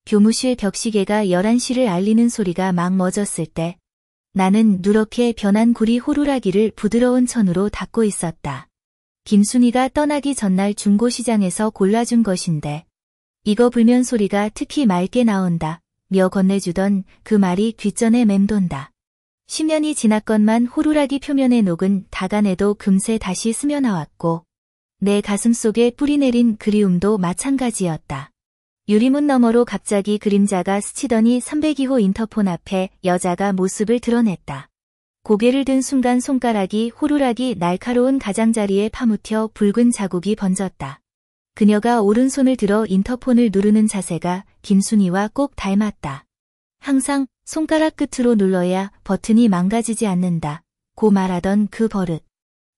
교무실 벽시계가 11시를 알리는 소리가 막 멎었을 때 나는 누렇게 변한 구리 호루라기를 부드러운 천으로 닦고 있었다. 김순이가 떠나기 전날 중고시장에서 골라준 것인데 이거 불면 소리가 특히 맑게 나온다 며 건네주던 그 말이 귓전에 맴돈다. 10년이 지났건만 호루라기 표면에 녹은 다간에도 금세 다시 스며나왔고 내 가슴 속에 뿌리내린 그리움도 마찬가지였다. 유리문 너머로 갑자기 그림자가 스치더니 302호 인터폰 앞에 여자가 모습을 드러냈다. 고개를 든 순간 손가락이 호루라기 날카로운 가장자리에 파묻혀 붉은 자국이 번졌다. 그녀가 오른손을 들어 인터폰을 누르는 자세가 김순이와 꼭 닮았다. 항상 손가락 끝으로 눌러야 버튼이 망가지지 않는다. 고 말하던 그 버릇.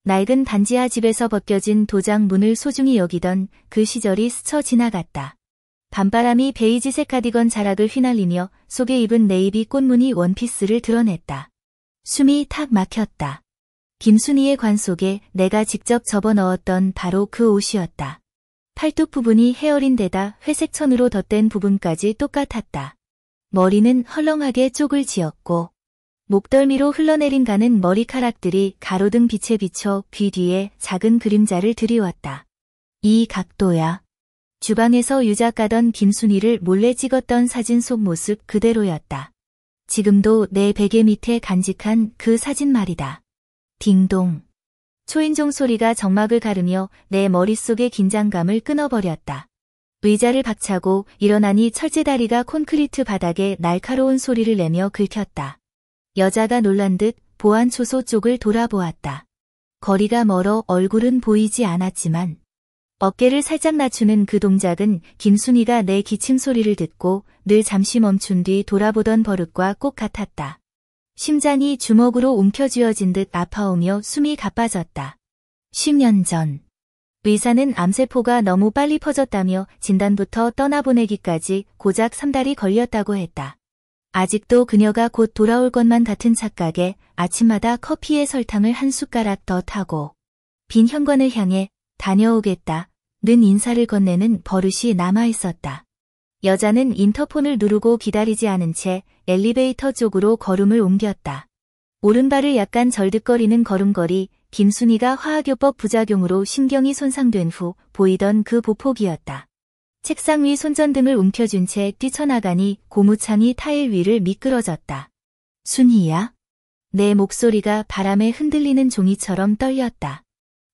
낡은 반지하 집에서 벗겨진 도장 문을 소중히 여기던 그 시절이 스쳐 지나갔다. 밤바람이 베이지색 카디건 자락을 휘날리며 속에 입은 네이비 꽃무늬 원피스를 드러냈다. 숨이 탁 막혔다. 김순이의 관 속에 내가 직접 접어넣었던 바로 그 옷이었다. 팔뚝 부분이 헤어린 데다 회색 천으로 덧댄 부분까지 똑같았다. 머리는 헐렁하게 쪽을 지었고 목덜미로 흘러내린 가는 머리카락들이 가로등 빛에 비쳐 귀 뒤에 작은 그림자를 드리웠다. 이 각도야. 주방에서 유작 가던 김순이를 몰래 찍었던 사진 속 모습 그대로였다. 지금도 내 베개 밑에 간직한 그 사진 말이다. 딩동. 초인종 소리가 정막을 가르며 내 머릿속의 긴장감을 끊어버렸다. 의자를 박차고 일어나니 철제다리가 콘크리트 바닥에 날카로운 소리를 내며 긁혔다. 여자가 놀란 듯 보안 초소 쪽을 돌아보았다. 거리가 멀어 얼굴은 보이지 않았지만 어깨를 살짝 낮추는 그 동작은 김순이가 내 기침 소리를 듣고 늘 잠시 멈춘 뒤 돌아보던 버릇과 꼭 같았다. 심장이 주먹으로 움켜쥐어진 듯 아파오며 숨이 가빠졌다. 10년 전. 의사는 암세포가 너무 빨리 퍼졌다며 진단부터 떠나보내기까지 고작 3달이 걸렸다고 했다. 아직도 그녀가 곧 돌아올 것만 같은 착각에 아침마다 커피에 설탕을 한 숟가락 더 타고 빈 현관을 향해 다녀오겠다. 는 인사를 건네는 버릇이 남아있었다. 여자는 인터폰을 누르고 기다리지 않은 채 엘리베이터 쪽으로 걸음을 옮겼다. 오른발을 약간 절득거리는 걸음걸이, 김순이가 화학요법 부작용으로 신경이 손상된 후 보이던 그 보폭이었다. 책상 위 손전등을 움켜쥔 채 뛰쳐나가니 고무창이 타일 위를 미끄러졌다. 순희야? 내 목소리가 바람에 흔들리는 종이처럼 떨렸다.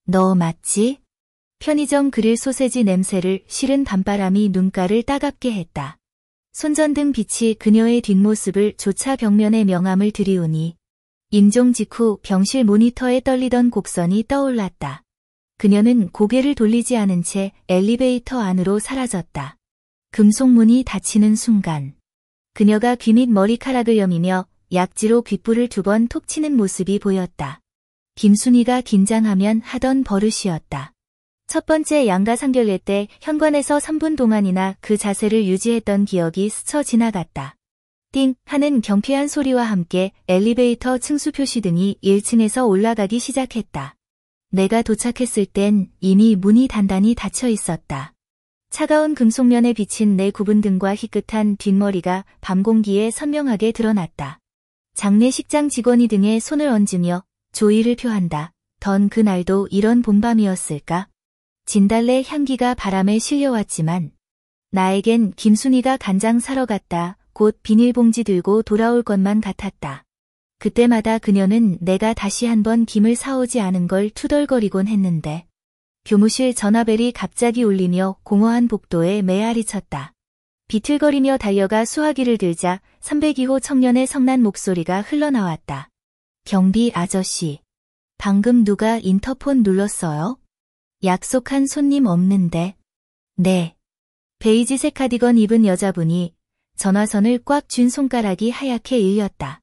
너 맞지? 편의점 그릴 소세지 냄새를 실은 밤바람이 눈가를 따갑게 했다. 손전등 빛이 그녀의 뒷모습을 조차 벽면의 명암을 들이우니 임종 직후 병실 모니터에 떨리던 곡선이 떠올랐다. 그녀는 고개를 돌리지 않은 채 엘리베이터 안으로 사라졌다. 금속문이 닫히는 순간 그녀가 귀 밑 머리카락을 여미며 약지로 귓불을 2번 톡 치는 모습이 보였다. 김순이가 긴장하면 하던 버릇이었다. 첫 번째 양가상결례 때 현관에서 3분 동안이나 그 자세를 유지했던 기억이 스쳐 지나갔다. 띵 하는 경쾌한 소리와 함께 엘리베이터 층수 표시등이 1층에서 올라가기 시작했다. 내가 도착했을 땐 이미 문이 단단히 닫혀 있었다. 차가운 금속면에 비친 내 구분등과 희끗한 뒷머리가 밤 공기에 선명하게 드러났다. 장례식장 직원이 등에 손을 얹으며 조의를 표한다. 던 그날도 이런 봄밤이었을까? 진달래 향기가 바람에 실려왔지만 나에겐 김순이가 간장 사러 갔다. 곧 비닐봉지 들고 돌아올 것만 같았다. 그때마다 그녀는 내가 다시 한번 김을 사오지 않은 걸 투덜거리곤 했는데 교무실 전화벨이 갑자기 울리며 공허한 복도에 메아리 쳤다. 비틀거리며 달려가 수화기를 들자 302호 청년의 성난 목소리가 흘러나왔다. 경비 아저씨, 방금 누가 인터폰 눌렀어요? 약속한 손님 없는데. 네. 베이지색 카디건 입은 여자분이 전화선을 꽉 쥔 손가락이 하얗게 일렸다.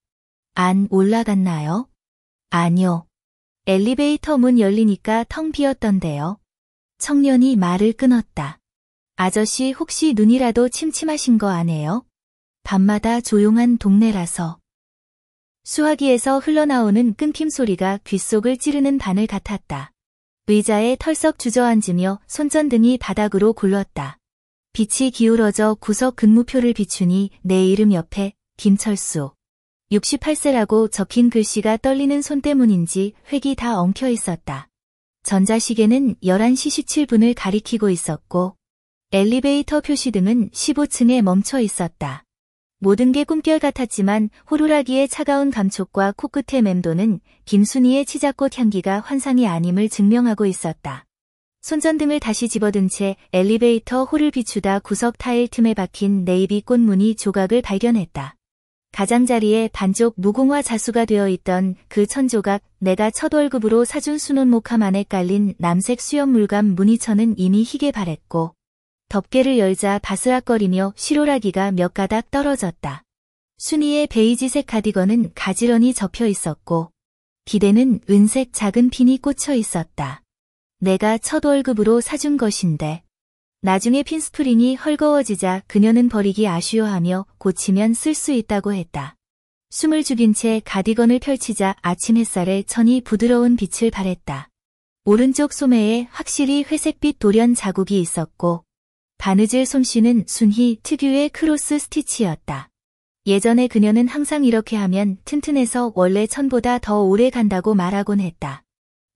안 올라갔나요? 아니요. 엘리베이터 문 열리니까 텅 비었던데요. 청년이 말을 끊었다. 아저씨 혹시 눈이라도 침침하신 거 아네요? 밤마다 조용한 동네라서. 수화기에서 흘러나오는 끊김 소리가 귓속을 찌르는 바늘 같았다. 의자에 털썩 주저앉으며 손전등이 바닥으로 굴렀다. 빛이 기울어져 구석 근무표를 비추니 내 이름 옆에 김철수 68세라고 적힌 글씨가 떨리는 손 때문인지 획이 다 엉켜 있었다. 전자시계는 11시 17분을 가리키고 있었고 엘리베이터 표시등은 15층에 멈춰 있었다. 모든 게 꿈결 같았지만 호루라기의 차가운 감촉과 코끝에 맴도는 김순희의 치자꽃 향기가 환상이 아님을 증명하고 있었다. 손전등을 다시 집어든 채 엘리베이터 홀을 비추다 구석 타일 틈에 박힌 네이비 꽃무늬 조각을 발견했다. 가장자리에 반쪽 무궁화 자수가 되어 있던 그 천조각, 내가 첫 월급으로 사준 수논 목함 안에 깔린 남색 수염 물감 무늬천은 이미 희게 바랬고 덮개를 열자 바스락거리며 실오라기가 몇 가닥 떨어졌다. 순이의 베이지색 가디건은 가지런히 접혀 있었고 기대는 은색 작은 핀이 꽂혀 있었다. 내가 첫 월급으로 사준 것인데 나중에 핀스프링이 헐거워지자 그녀는 버리기 아쉬워하며 고치면 쓸 수 있다고 했다. 숨을 죽인 채 가디건을 펼치자 아침 햇살에 천이 부드러운 빛을 발했다. 오른쪽 소매에 확실히 회색빛 돌연 자국이 있었고 바느질 솜씨는 순희 특유의 크로스 스티치였다. 예전에 그녀는 항상 이렇게 하면 튼튼해서 원래 천보다 더 오래 간다고 말하곤 했다.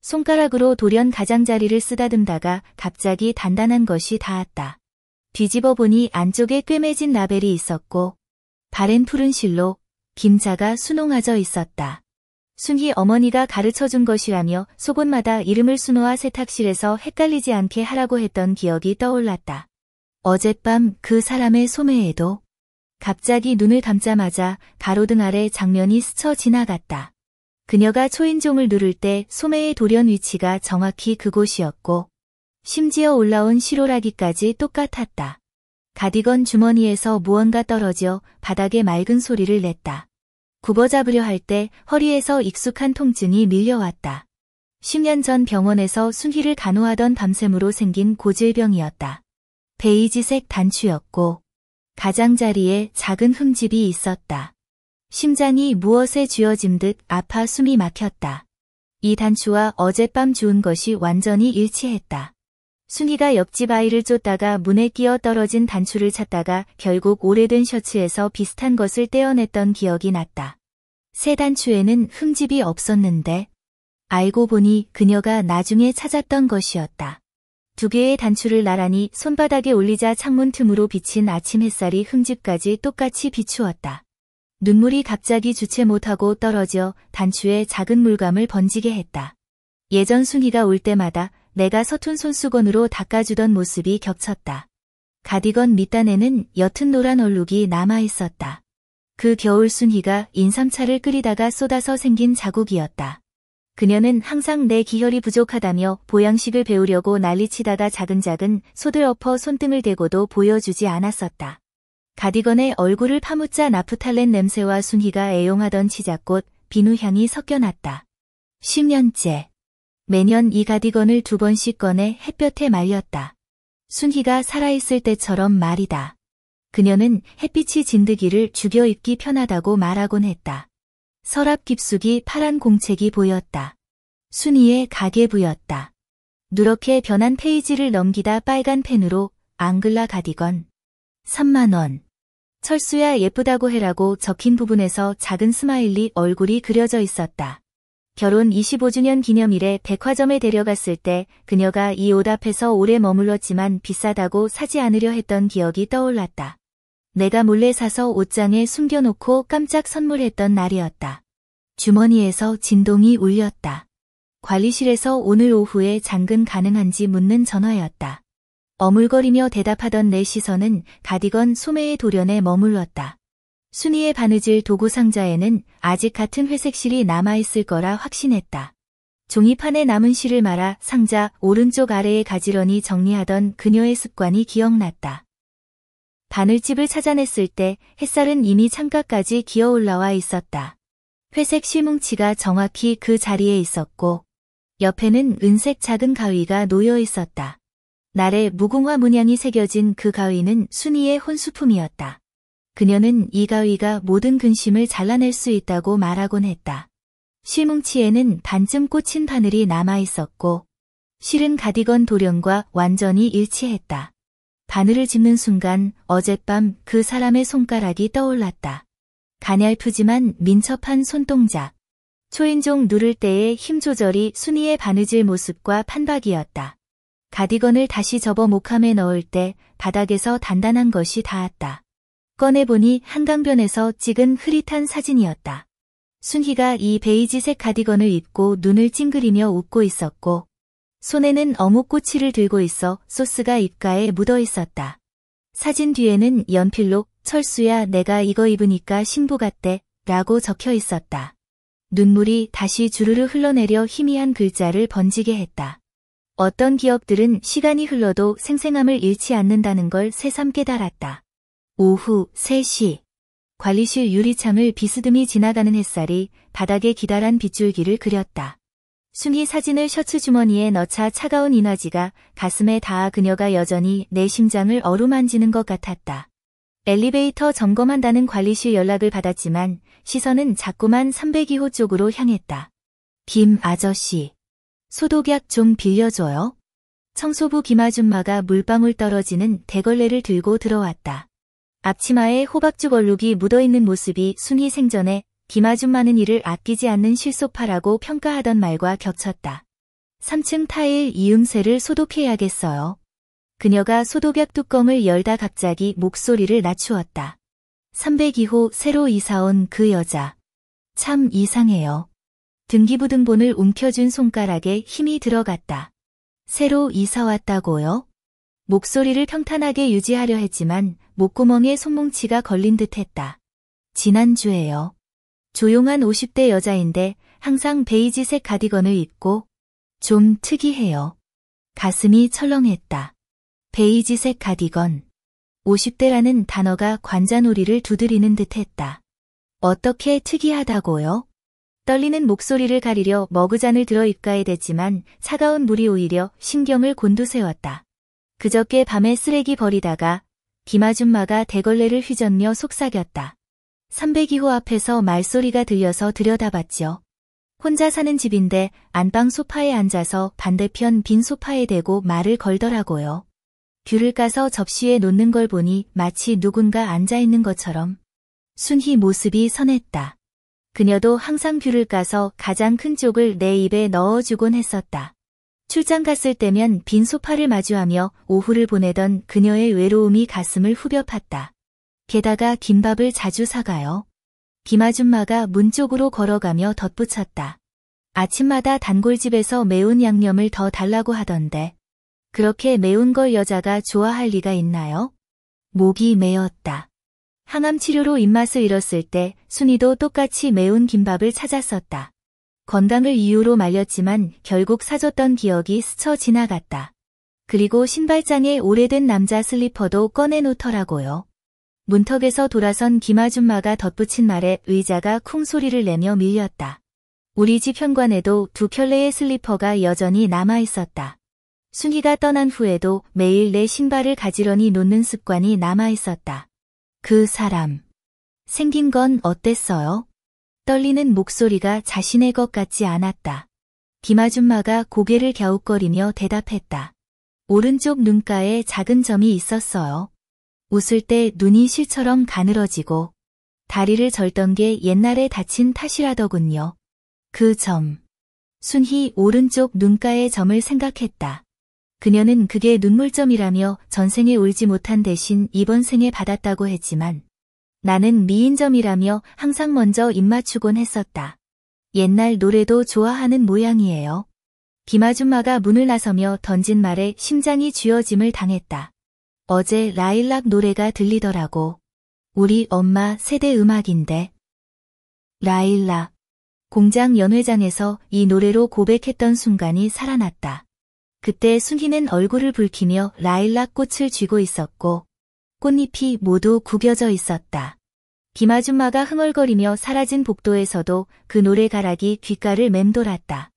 손가락으로 돌연 가장자리를 쓰다듬다가 갑자기 단단한 것이 닿았다. 뒤집어 보니 안쪽에 꿰매진 라벨이 있었고 바랜 푸른 실로 김자가 수놓아져 있었다. 순희 어머니가 가르쳐준 것이라며 속옷마다 이름을 수놓아 세탁실에서 헷갈리지 않게 하라고 했던 기억이 떠올랐다. 어젯밤 그 사람의 소매에도 갑자기 눈을 감자마자 가로등 아래 장면이 스쳐 지나갔다. 그녀가 초인종을 누를 때 소매의 돌연 위치가 정확히 그곳이었고 심지어 올라온 실오라기까지 똑같았다. 가디건 주머니에서 무언가 떨어져 바닥에 맑은 소리를 냈다. 굽어잡으려 할 때 허리에서 익숙한 통증이 밀려왔다. 10년 전 병원에서 순희를 간호하던 밤샘으로 생긴 고질병이었다. 베이지색 단추였고 가장자리에 작은 흠집이 있었다. 심장이 무엇에 쥐어진 듯 아파 숨이 막혔다. 이 단추와 어젯밤 주운 것이 완전히 일치했다. 순희가 옆집 아이를 쫓다가 문에 끼어 떨어진 단추를 찾다가 결국 오래된 셔츠에서 비슷한 것을 떼어냈던 기억이 났다. 새 단추에는 흠집이 없었는데 알고 보니 그녀가 나중에 찾았던 것이었다. 두 개의 단추를 나란히 손바닥에 올리자 창문 틈으로 비친 아침 햇살이 흠집까지 똑같이 비추었다. 눈물이 갑자기 주체 못하고 떨어져 단추에 작은 물감을 번지게 했다. 예전 순희가 올 때마다 내가 서툰 손수건으로 닦아주던 모습이 겹쳤다. 가디건 밑단에는 옅은 노란 얼룩이 남아있었다. 그 겨울 순희가 인삼차를 끓이다가 쏟아서 생긴 자국이었다. 그녀는 항상 내 기혈이 부족하다며 보양식을 배우려고 난리치다가 작은작은 소들 엎어 손등을 대고도 보여주지 않았었다. 가디건에 얼굴을 파묻자 나프탈렌 냄새와 순희가 애용하던 치자꽃, 비누향이 섞여났다. 10년째. 매년 이 가디건을 2번씩 꺼내 햇볕에 말렸다. 순희가 살아있을 때처럼 말이다. 그녀는 햇빛이 진드기를 죽여 입기 편하다고 말하곤 했다. 서랍 깊숙이 파란 공책이 보였다. 순희의 가계부였다. 누렇게 변한 페이지를 넘기다 빨간 펜으로 앙글라 가디건 3만 원. 철수야 예쁘다고 해라고 적힌 부분에서 작은 스마일리 얼굴이 그려져 있었다. 결혼 25주년 기념일에 백화점에 데려갔을 때 그녀가 이 옷 앞에서 오래 머물렀지만 비싸다고 사지 않으려 했던 기억이 떠올랐다. 내가 몰래 사서 옷장에 숨겨놓고 깜짝 선물했던 날이었다. 주머니에서 진동이 울렸다. 관리실에서 오늘 오후에 장근 가능한지 묻는 전화였다. 어물거리며 대답하던 내 시선은 가디건 소매의 돌연에 머물렀다. 순희의 바느질 도구 상자에는 아직 같은 회색 실이 남아있을 거라 확신했다. 종이판에 남은 실을 말아 상자 오른쪽 아래에 가지런히 정리하던 그녀의 습관이 기억났다. 바늘집을 찾아냈을 때 햇살은 이미 창가까지 기어 올라와 있었다. 회색 실뭉치가 정확히 그 자리에 있었고 옆에는 은색 작은 가위가 놓여 있었다. 날에 무궁화 문양이 새겨진 그 가위는 순희의 혼수품이었다. 그녀는 이 가위가 모든 근심을 잘라낼 수 있다고 말하곤 했다. 실뭉치에는 반쯤 꽂힌 바늘이 남아 있었고 실은 가디건 도련과 완전히 일치했다. 바늘을 짚는 순간 어젯밤 그 사람의 손가락이 떠올랐다. 가냘프지만 민첩한 손동작. 초인종 누를 때의 힘 조절이 순이의 바느질 모습과 판박이었다. 가디건을 다시 접어 목함에 넣을 때 바닥에서 단단한 것이 닿았다. 꺼내보니 한강변에서 찍은 흐릿한 사진이었다. 순희가 이 베이지색 가디건을 입고 눈을 찡그리며 웃고 있었고 손에는 어묵꼬치를 들고 있어 소스가 입가에 묻어 있었다. 사진 뒤에는 연필로 철수야 내가 이거 입으니까 신부 같대 라고 적혀 있었다. 눈물이 다시 주르르 흘러내려 희미한 글자를 번지게 했다. 어떤 기억들은 시간이 흘러도 생생함을 잃지 않는다는 걸 새삼 깨달았다. 오후 3시. 관리실 유리창을 비스듬히 지나가는 햇살이 바닥에 기다란 빗줄기를 그렸다. 순희 사진을 셔츠 주머니에 넣자 차가운 인화지가 가슴에 닿아 그녀가 여전히 내 심장을 어루만지는 것 같았다. 엘리베이터 점검한다는 관리실 연락을 받았지만 시선은 자꾸만 302호 쪽으로 향했다. 김 아저씨. 소독약 좀 빌려줘요. 청소부 김 아줌마가 물방울 떨어지는 대걸레를 들고 들어왔다. 앞치마에 호박죽 얼룩이 묻어있는 모습이 순희 생전에 김 아줌마는 이를 아끼지 않는 실소파라고 평가하던 말과 겹쳤다. 3층 타일 이음새를 소독해야겠어요. 그녀가 소독약 뚜껑을 열다 갑자기 목소리를 낮추었다. 302호 새로 이사온 그 여자. 참 이상해요. 등기부등본을 움켜쥔 손가락에 힘이 들어갔다. 새로 이사 왔다고요? 목소리를 평탄하게 유지하려 했지만 목구멍에 손뭉치가 걸린 듯했다. 지난주에요. 조용한 50대 여자인데 항상 베이지색 가디건을 입고 좀 특이해요. 가슴이 철렁했다. 베이지색 가디건. 50대라는 단어가 관자놀이를 두드리는 듯했다. 어떻게 특이하다고요? 떨리는 목소리를 가리려 머그잔을 들어 입가에 댔지만 차가운 물이 오히려 신경을 곤두세웠다. 그저께 밤에 쓰레기 버리다가 김 아줌마가 대걸레를 휘젓며 속삭였다. 302호 앞에서 말소리가 들려서 들여다봤죠. 혼자 사는 집인데 안방 소파에 앉아서 반대편 빈 소파에 대고 말을 걸더라고요. 귤을 까서 접시에 놓는 걸 보니 마치 누군가 앉아있는 것처럼. 순희 모습이 선했다. 그녀도 항상 귤을 까서 가장 큰 쪽을 내 입에 넣어주곤 했었다. 출장 갔을 때면 빈 소파를 마주하며 오후를 보내던 그녀의 외로움이 가슴을 후벼 팠다. 게다가 김밥을 자주 사가요. 김 아줌마가 문 쪽으로 걸어가며 덧붙였다. 아침마다 단골집에서 매운 양념을 더 달라고 하던데 그렇게 매운 걸 여자가 좋아할 리가 있나요? 목이 메었다. 항암 치료로 입맛을 잃었을 때 순이도 똑같이 매운 김밥을 찾았었다. 건강을 이유로 말렸지만 결국 사줬던 기억이 스쳐 지나갔다. 그리고 신발장에 오래된 남자 슬리퍼도 꺼내놓더라고요. 문턱에서 돌아선 김 아줌마가 덧붙인 말에 의자가 쿵 소리를 내며 밀렸다. 우리 집 현관에도 두 켤레의 슬리퍼가 여전히 남아있었다. 순희가 떠난 후에도 매일 내 신발을 가지런히 놓는 습관이 남아있었다. 그 사람. 생긴 건 어땠어요? 떨리는 목소리가 자신의 것 같지 않았다. 김 아줌마가 고개를 갸웃거리며 대답했다. 오른쪽 눈가에 작은 점이 있었어요. 웃을 때 눈이 실처럼 가늘어지고 다리를 절던 게 옛날에 다친 탓이라더군요. 그 점. 순희 오른쪽 눈가의 점을 생각했다. 그녀는 그게 눈물점이라며 전생에 울지 못한 대신 이번 생에 받았다고 했지만 나는 미인점이라며 항상 먼저 입맞추곤 했었다. 옛날 노래도 좋아하는 모양이에요. 김 아줌마가 문을 나서며 던진 말에 심장이 쥐어짐을 당했다. 어제 라일락 노래가 들리더라고. 우리 엄마 세대 음악인데. 라일락. 공장 연회장에서 이 노래로 고백했던 순간이 살아났다. 그때 순희는 얼굴을 붉히며 라일락 꽃을 쥐고 있었고 꽃잎이 모두 구겨져 있었다. 김 아줌마가 흥얼거리며 사라진 복도에서도 그 노래가락이 귓가를 맴돌았다.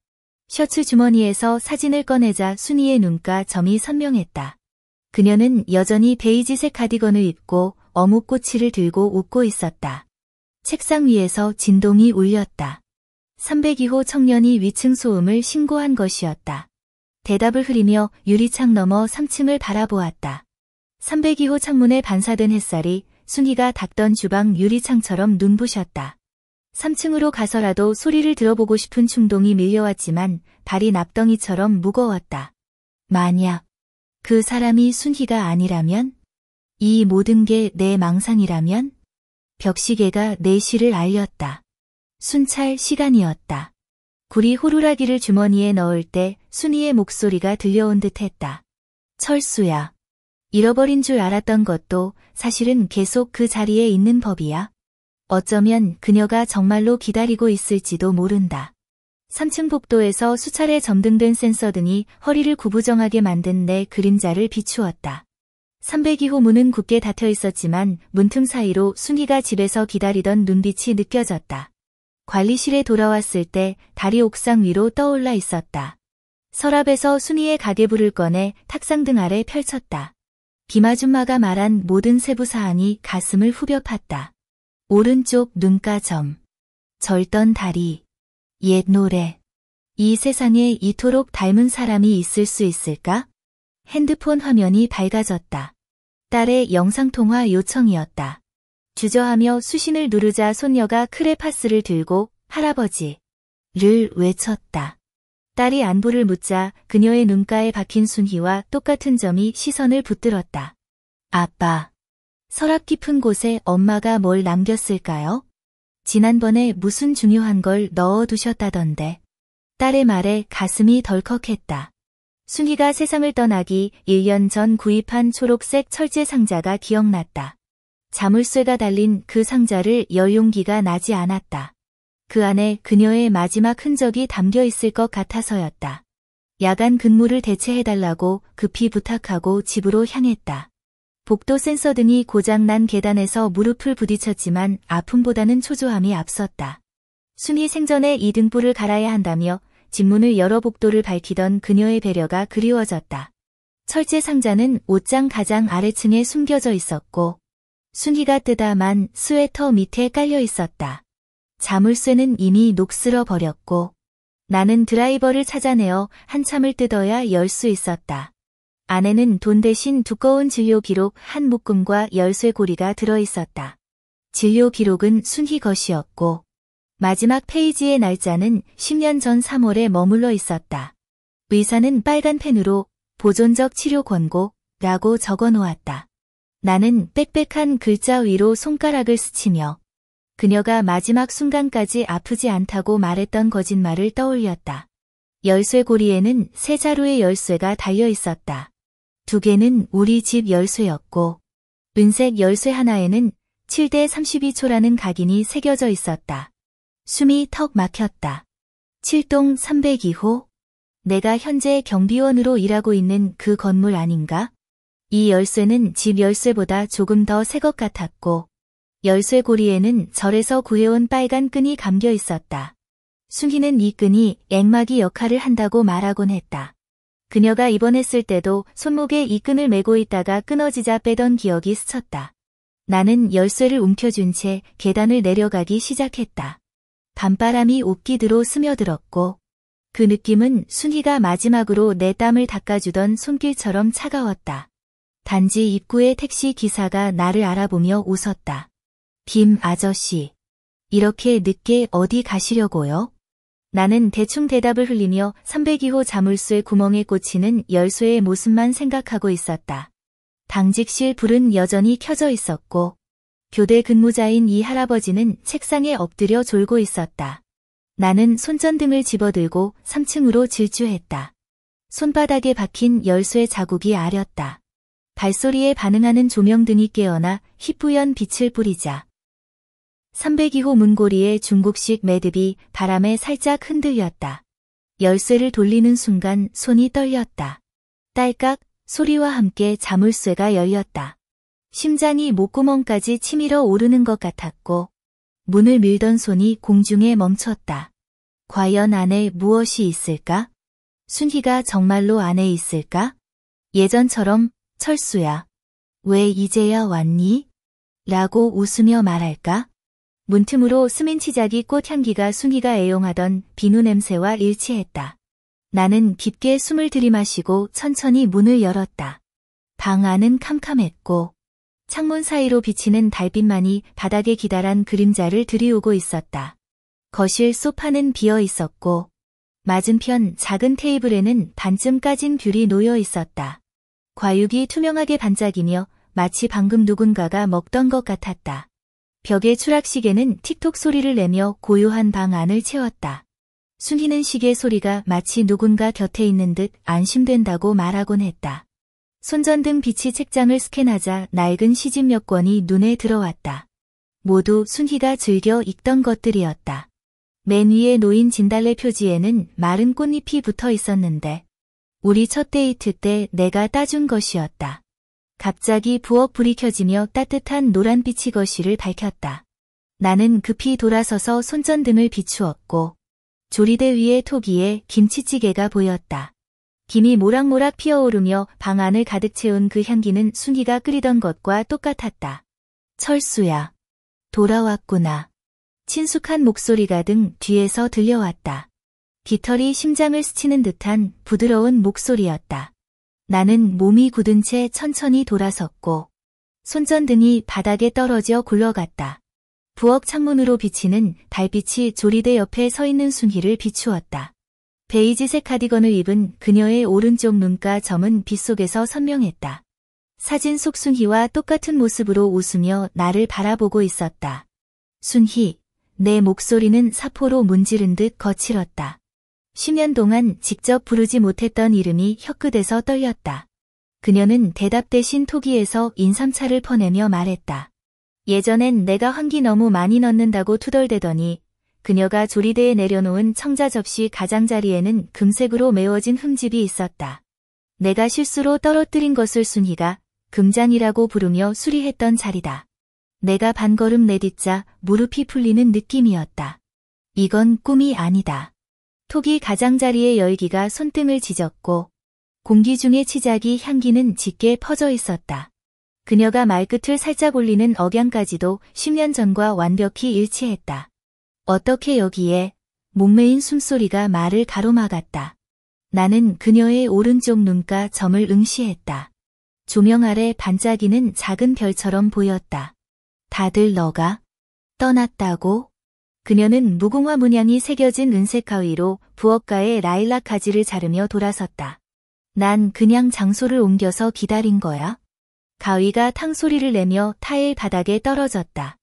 셔츠 주머니에서 사진을 꺼내자 순희의 눈가 점이 선명했다. 그녀는 여전히 베이지색 가디건을 입고 어묵꼬치를 들고 웃고 있었다. 책상 위에서 진동이 울렸다. 302호 청년이 위층 소음을 신고한 것이었다. 대답을 흐리며 유리창 너머 3층을 바라보았다. 302호 창문에 반사된 햇살이 순희가 닦던 주방 유리창처럼 눈부셨다. 3층으로 가서라도 소리를 들어보고 싶은 충동이 밀려왔지만 발이 납덩이처럼 무거웠다. 만약 그 사람이 순희가 아니라면? 이 모든 게 내 망상이라면? 벽시계가 4시를 알렸다. 순찰 시간이었다. 구리 호루라기를 주머니에 넣을 때 순희의 목소리가 들려온 듯했다. 철수야. 잃어버린 줄 알았던 것도 사실은 계속 그 자리에 있는 법이야. 어쩌면 그녀가 정말로 기다리고 있을지도 모른다. 3층 복도에서 수차례 점등된 센서 등이 허리를 구부정하게 만든 내 그림자를 비추었다. 302호 문은 굳게 닫혀 있었지만 문틈 사이로 순희가 집에서 기다리던 눈빛이 느껴졌다. 관리실에 돌아왔을 때 다리 옥상 위로 떠올라 있었다. 서랍에서 순희의 가계부를 꺼내 탁상등 아래 펼쳤다. 김아줌마가 말한 모든 세부사항이 가슴을 후벼 팠다. 오른쪽 눈가점, 절던 다리, 옛 노래. 이 세상에 이토록 닮은 사람이 있을 수 있을까? 핸드폰 화면이 밝아졌다. 딸의 영상통화 요청이었다. 주저하며 수신을 누르자 손녀가 크레파스를 들고 할아버지를 외쳤다. 딸이 안부를 묻자 그녀의 눈가에 박힌 순희와 똑같은 점이 시선을 붙들었다. 아빠. 서랍 깊은 곳에 엄마가 뭘 남겼을까요? 지난번에 무슨 중요한 걸 넣어두셨다던데. 딸의 말에 가슴이 덜컥했다. 순희가 세상을 떠나기 1년 전 구입한 초록색 철제 상자가 기억났다. 자물쇠가 달린 그 상자를 열 용기가 나지 않았다. 그 안에 그녀의 마지막 흔적이 담겨 있을 것 같아서였다. 야간 근무를 대체해달라고 급히 부탁하고 집으로 향했다. 복도 센서 등이 고장난 계단에서 무릎을 부딪혔지만 아픔보다는 초조함이 앞섰다. 순희 생전에 이 등불을 갈아야 한다며 집문을 열어 복도를 밝히던 그녀의 배려가 그리워졌다. 철제 상자는 옷장 가장 아래층에 숨겨져 있었고 순희가 뜨다만 스웨터 밑에 깔려 있었다. 자물쇠는 이미 녹슬어 버렸고 나는 드라이버를 찾아내어 한참을 뜯어야 열 수 있었다. 안에는 돈 대신 두꺼운 진료 기록 한 묶음과 열쇠 고리가 들어있었다. 진료 기록은 순희 것이었고 마지막 페이지의 날짜는 10년 전 3월에 머물러 있었다. 의사는 빨간 펜으로 보존적 치료 권고라고 적어놓았다. 나는 빽빽한 글자 위로 손가락을 스치며 그녀가 마지막 순간까지 아프지 않다고 말했던 거짓말을 떠올렸다. 열쇠 고리에는 세 자루의 열쇠가 달려 있었다. 2개는 우리 집 열쇠였고 은색 열쇠 하나에는 7대 32초라는 각인이 새겨져 있었다. 숨이 턱 막혔다. 7동 302호? 내가 현재 경비원으로 일하고 있는 그 건물 아닌가? 이 열쇠는 집 열쇠보다 조금 더 새 것 같았고 열쇠 고리에는 절에서 구해온 빨간 끈이 감겨 있었다. 순희는 이 끈이 앵마기 역할을 한다고 말하곤 했다. 그녀가 입원했을 때도 손목에 이 끈을 메고 있다가 끊어지자 빼던 기억이 스쳤다. 나는 열쇠를 움켜쥔 채 계단을 내려가기 시작했다. 밤바람이 옷깃으로 스며들었고 그 느낌은 순희가 마지막으로 내 땀을 닦아주던 손길처럼 차가웠다. 단지 입구의 택시 기사가 나를 알아보며 웃었다. 김 아저씨, 이렇게 늦게 어디 가시려고요? 나는 대충 대답을 흘리며 302호 자물쇠 구멍에 꽂히는 열쇠의 모습만 생각하고 있었다. 당직실 불은 여전히 켜져 있었고 교대 근무자인 이 할아버지는 책상에 엎드려 졸고 있었다. 나는 손전등을 집어들고 3층으로 질주했다. 손바닥에 박힌 열쇠 자국이 아렸다. 발소리에 반응하는 조명등이 깨어나 희뿌연 빛을 뿌리자 302호 문고리의 중국식 매듭이 바람에 살짝 흔들렸다. 열쇠를 돌리는 순간 손이 떨렸다. 딸깍 소리와 함께 자물쇠가 열렸다. 심장이 목구멍까지 치밀어 오르는 것 같았고 문을 밀던 손이 공중에 멈췄다. 과연 안에 무엇이 있을까? 순희가 정말로 안에 있을까? 예전처럼 철수야, 왜 이제야 왔니? 라고 웃으며 말할까? 문틈으로 스민 치자기 꽃향기가 순희가 애용하던 비누 냄새와 일치했다. 나는 깊게 숨을 들이마시고 천천히 문을 열었다. 방 안은 캄캄했고 창문 사이로 비치는 달빛만이 바닥에 기다란 그림자를 들이우고 있었다. 거실 소파는 비어 있었고 맞은편 작은 테이블에는 반쯤 까진 귤이 놓여 있었다. 과육이 투명하게 반짝이며 마치 방금 누군가가 먹던 것 같았다. 벽의 추락시계는 틱톡 소리를 내며 고요한 방 안을 채웠다. 순희는 시계 소리가 마치 누군가 곁에 있는 듯 안심된다고 말하곤 했다. 손전등 빛이 책장을 스캔하자 낡은 시집 몇 권이 눈에 들어왔다. 모두 순희가 즐겨 읽던 것들이었다. 맨 위에 놓인 진달래 표지에는 마른 꽃잎이 붙어 있었는데 우리 첫 데이트 때 내가 따준 것이었다. 갑자기 부엌 불이 켜지며 따뜻한 노란빛이 거실을 밝혔다. 나는 급히 돌아서서 손전등을 비추었고 조리대 위에 토기에 김치찌개가 보였다. 김이 모락모락 피어오르며 방 안을 가득 채운 그 향기는 순희가 끓이던 것과 똑같았다. 철수야. 돌아왔구나. 친숙한 목소리가 등 뒤에서 들려왔다. 깃털이 심장을 스치는 듯한 부드러운 목소리였다. 나는 몸이 굳은 채 천천히 돌아섰고 손전등이 바닥에 떨어져 굴러갔다. 부엌 창문으로 비치는 달빛이 조리대 옆에 서 있는 순희를 비추었다. 베이지색 카디건을 입은 그녀의 오른쪽 눈가 점은 빛 속에서 선명했다. 사진 속 순희와 똑같은 모습으로 웃으며 나를 바라보고 있었다. 순희, 내 목소리는 사포로 문지른 듯 거칠었다. 10년 동안 직접 부르지 못했던 이름이 혀끝에서 떨렸다. 그녀는 대답 대신 토기에서 인삼차를 퍼내며 말했다. 예전엔 내가 환기 너무 많이 넣는다고 투덜대더니 그녀가 조리대에 내려놓은 청자 접시 가장자리에는 금색으로 메워진 흠집이 있었다. 내가 실수로 떨어뜨린 것을 순희가 금장이라고 부르며 수리했던 자리다. 내가 반걸음 내딛자 무릎이 풀리는 느낌이었다. 이건 꿈이 아니다. 톡이 가장자리의 열기가 손등을 지졌고 공기 중의 치자기 향기는 짙게 퍼져 있었다. 그녀가 말끝을 살짝 올리는 억양까지도 10년 전과 완벽히 일치했다. 어떻게 여기에? 목매인 숨소리가 말을 가로막았다. 나는 그녀의 오른쪽 눈가 점을 응시했다. 조명 아래 반짝이는 작은 별처럼 보였다. 다들 너가 떠났다고? 그녀는 무궁화 문양이 새겨진 은색 가위로 부엌가의 라일락 가지를 자르며 돌아섰다. 난 그냥 장소를 옮겨서 기다린 거야. 가위가 탕 소리를 내며 타일 바닥에 떨어졌다.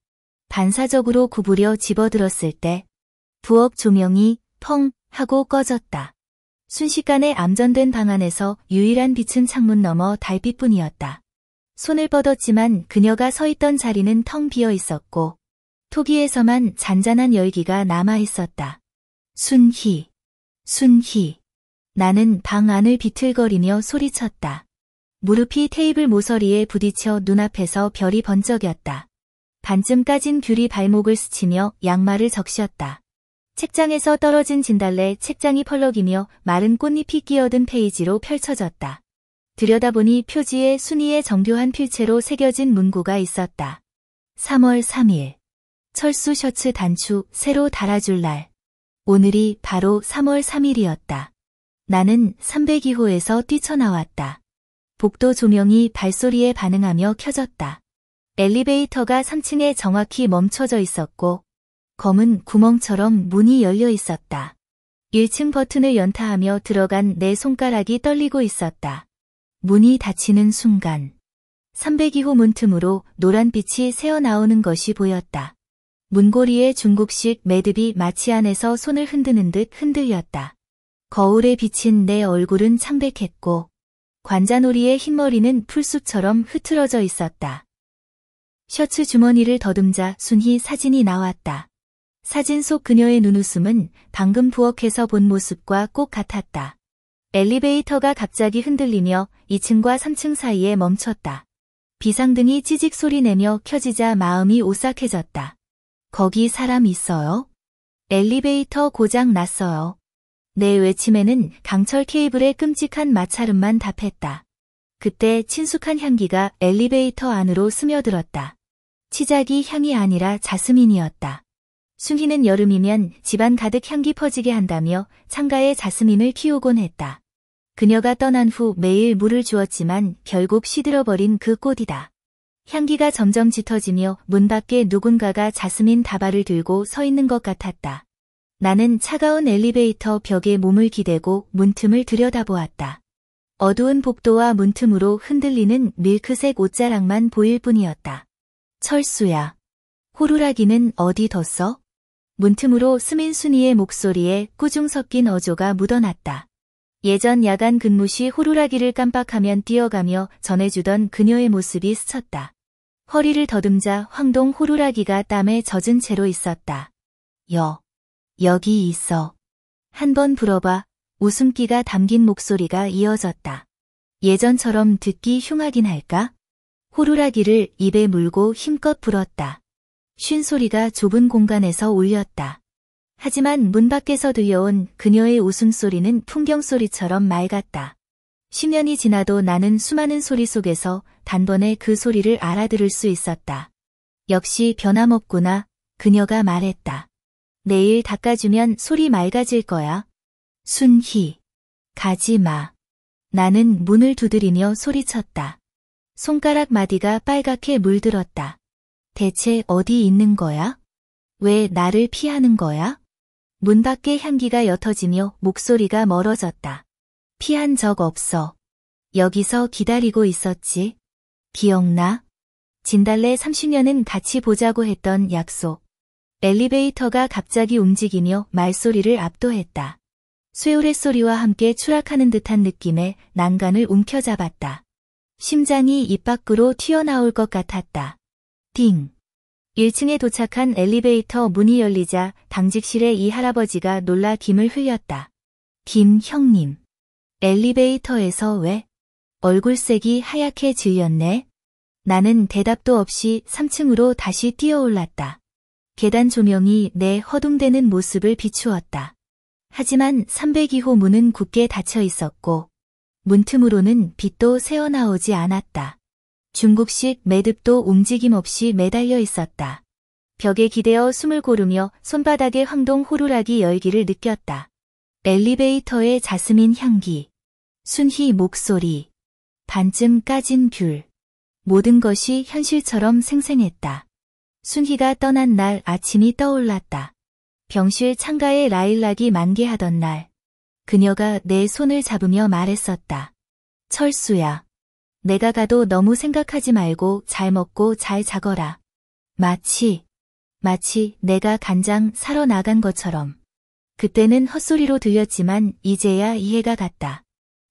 반사적으로 구부려 집어들었을 때 부엌 조명이 펑 하고 꺼졌다. 순식간에 암전된 방 안에서 유일한 빛은 창문 너머 달빛뿐이었다. 손을 뻗었지만 그녀가 서 있던 자리는 텅 비어 있었고 토기에서만 잔잔한 열기가 남아 있었다. 순희, 순희. 나는 방 안을 비틀거리며 소리쳤다. 무릎이 테이블 모서리에 부딪혀 눈앞에서 별이 번쩍였다. 반쯤 까진 귤이 발목을 스치며 양말을 적셨다. 책장에서 떨어진 진달래 책장이 펄럭이며 마른 꽃잎이 끼어든 페이지로 펼쳐졌다. 들여다보니 표지에 순희의 정교한 필체로 새겨진 문구가 있었다. 3월 3일. 철수 셔츠 단추 새로 달아줄 날. 오늘이 바로 3월 3일이었다. 나는 302호에서 뛰쳐나왔다. 복도 조명이 발소리에 반응하며 켜졌다. 엘리베이터가 3층에 정확히 멈춰져 있었고 검은 구멍처럼 문이 열려 있었다. 1층 버튼을 연타하며 들어간 내 손가락이 떨리고 있었다. 문이 닫히는 순간 302호 문틈으로 노란빛이 새어나오는 것이 보였다. 문고리의 중국식 매듭이 마치 안에서 손을 흔드는 듯 흔들렸다. 거울에 비친 내 얼굴은 창백했고 관자놀이의 흰머리는 풀숲처럼 흐트러져 있었다. 셔츠 주머니를 더듬자 순희 사진이 나왔다. 사진 속 그녀의 눈웃음은 방금 부엌에서 본 모습과 꼭 같았다. 엘리베이터가 갑자기 흔들리며 2층과 3층 사이에 멈췄다. 비상등이 찌직 소리 내며 켜지자 마음이 오싹해졌다. 거기 사람 있어요? 엘리베이터 고장 났어요. 내 외침에는 강철 케이블의 끔찍한 마찰음만 답했다. 그때 친숙한 향기가 엘리베이터 안으로 스며들었다. 치자기 향이 아니라 자스민이었다. 순희는 여름이면 집안 가득 향기 퍼지게 한다며 창가에 자스민을 키우곤 했다. 그녀가 떠난 후 매일 물을 주었지만 결국 시들어버린 그 꽃이다. 향기가 점점 짙어지며 문 밖에 누군가가 자스민 다발을 들고 서 있는 것 같았다. 나는 차가운 엘리베이터 벽에 몸을 기대고 문틈을 들여다보았다. 어두운 복도와 문틈으로 흔들리는 밀크색 옷자락만 보일 뿐이었다. 철수야. 호루라기는 어디 뒀어? 문틈으로 스민순이의 목소리에 꾸중 섞인 어조가 묻어났다. 예전 야간 근무 시 호루라기를 깜빡하면 뛰어가며 전해주던 그녀의 모습이 스쳤다. 허리를 더듬자 황동 호루라기가 땀에 젖은 채로 있었다. 여기 있어. 한번 불어봐. 웃음기가 담긴 목소리가 이어졌다. 예전처럼 듣기 흉하긴 할까? 호루라기를 입에 물고 힘껏 불었다. 쉰 소리가 좁은 공간에서 울렸다. 하지만 문 밖에서 들려온 그녀의 웃음소리는 풍경소리처럼 맑았다. 10년이 지나도 나는 수많은 소리 속에서 단번에 그 소리를 알아들을 수 있었다. 역시 변함없구나. 그녀가 말했다. 내일 닦아주면 소리 맑아질 거야. 순희. 가지 마. 나는 문을 두드리며 소리쳤다. 손가락 마디가 빨갛게 물들었다. 대체 어디 있는 거야? 왜 나를 피하는 거야? 문 밖의 향기가 옅어지며 목소리가 멀어졌다. 피한 적 없어. 여기서 기다리고 있었지. 기억나? 진달래 30년은 같이 보자고 했던 약속. 엘리베이터가 갑자기 움직이며 말소리를 압도했다. 쇠우레 소리와 함께 추락하는 듯한 느낌에 난간을 움켜잡았다. 심장이 입 밖으로 튀어나올 것 같았다. 띵. 1층에 도착한 엘리베이터 문이 열리자 당직실의 이 할아버지가 놀라 김을 흘렸다. 김 형님. 엘리베이터에서 왜? 얼굴색이 하얗게 질렸네. 나는 대답도 없이 3층으로 다시 뛰어올랐다. 계단 조명이 내 허둥대는 모습을 비추었다. 하지만 302호 문은 굳게 닫혀 있었고 문틈으로는 빛도 새어나오지 않았다. 중국식 매듭도 움직임 없이 매달려 있었다. 벽에 기대어 숨을 고르며 손바닥에 황동 호루라기 열기를 느꼈다. 엘리베이터의 자스민 향기, 순희 목소리, 반쯤 까진 귤. 모든 것이 현실처럼 생생했다. 순희가 떠난 날 아침이 떠올랐다. 병실 창가에 라일락이 만개하던 날. 그녀가 내 손을 잡으며 말했었다. 철수야. 내가 가도 너무 생각하지 말고 잘 먹고 잘 자거라. 마치 내가 간장 사러 나간 것처럼. 그때는 헛소리로 들렸지만 이제야 이해가 갔다.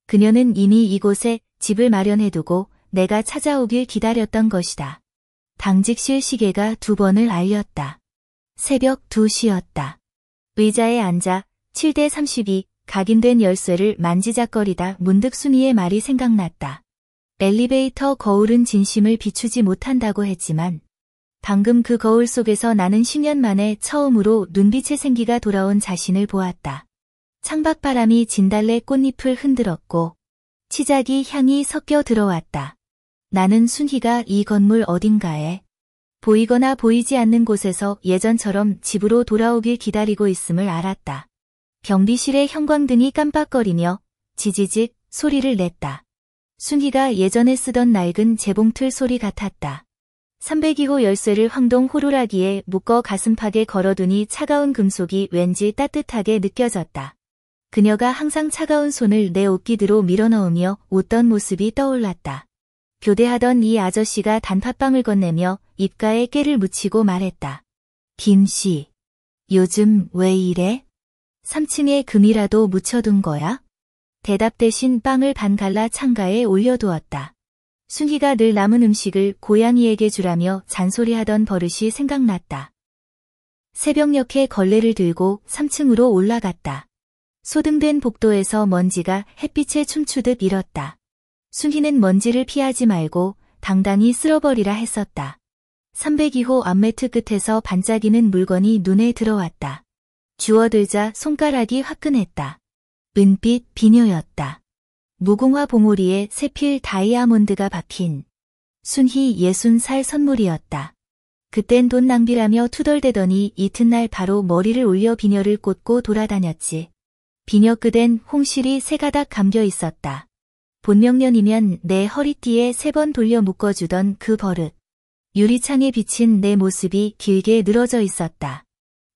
그녀는 이미 이곳에 집을 마련해두고 내가 찾아오길 기다렸던 것이다. 당직실 시계가 2번을 알렸다. 새벽 2시였다. 의자에 앉아 7대 32 각인된 열쇠를 만지작거리다 문득 순이의 말이 생각났다. 엘리베이터 거울은 진심을 비추지 못한다고 했지만 방금 그 거울 속에서 나는 10년 만에 처음으로 눈빛의 생기가 돌아온 자신을 보았다. 창밖 바람이 진달래 꽃잎을 흔들었고 치자기 향이 섞여 들어왔다. 나는 순희가 이 건물 어딘가에 보이거나 보이지 않는 곳에서 예전처럼 집으로 돌아오길 기다리고 있음을 알았다. 경비실의 형광등이 깜빡거리며 지지직 소리를 냈다. 순희가 예전에 쓰던 낡은 재봉틀 소리 같았다. 302호 열쇠를 황동 호루라기에 묶어 가슴팍에 걸어두니 차가운 금속이 왠지 따뜻하게 느껴졌다. 그녀가 항상 차가운 손을 내 옷기드로 밀어넣으며 웃던 모습이 떠올랐다. 교대하던 이 아저씨가 단팥빵을 건네며 입가에 깨를 묻히고 말했다. 김씨, 요즘 왜 이래? 3층에 금이라도 묻혀둔 거야? 대답 대신 빵을 반 갈라 창가에 올려두었다. 순희가 늘 남은 음식을 고양이에게 주라며 잔소리하던 버릇이 생각났다. 새벽녘에 걸레를 들고 3층으로 올라갔다. 소등된 복도에서 먼지가 햇빛에 춤추듯 일었다. 순희는 먼지를 피하지 말고 당당히 쓸어버리라 했었다. 302호 앞매트 끝에서 반짝이는 물건이 눈에 들어왔다. 주워들자 손가락이 화끈했다. 은빛 비녀였다. 무궁화 봉오리에 세필 다이아몬드가 박힌 순희 60살 선물이었다. 그땐 돈 낭비라며 투덜대더니 이튿날 바로 머리를 올려 비녀를 꽂고 돌아다녔지. 비녀끄댄 홍실이 세 가닥 감겨 있었다. 본명년이면 내 허리띠에 3번 돌려 묶어주던 그 버릇. 유리창에 비친 내 모습이 길게 늘어져 있었다.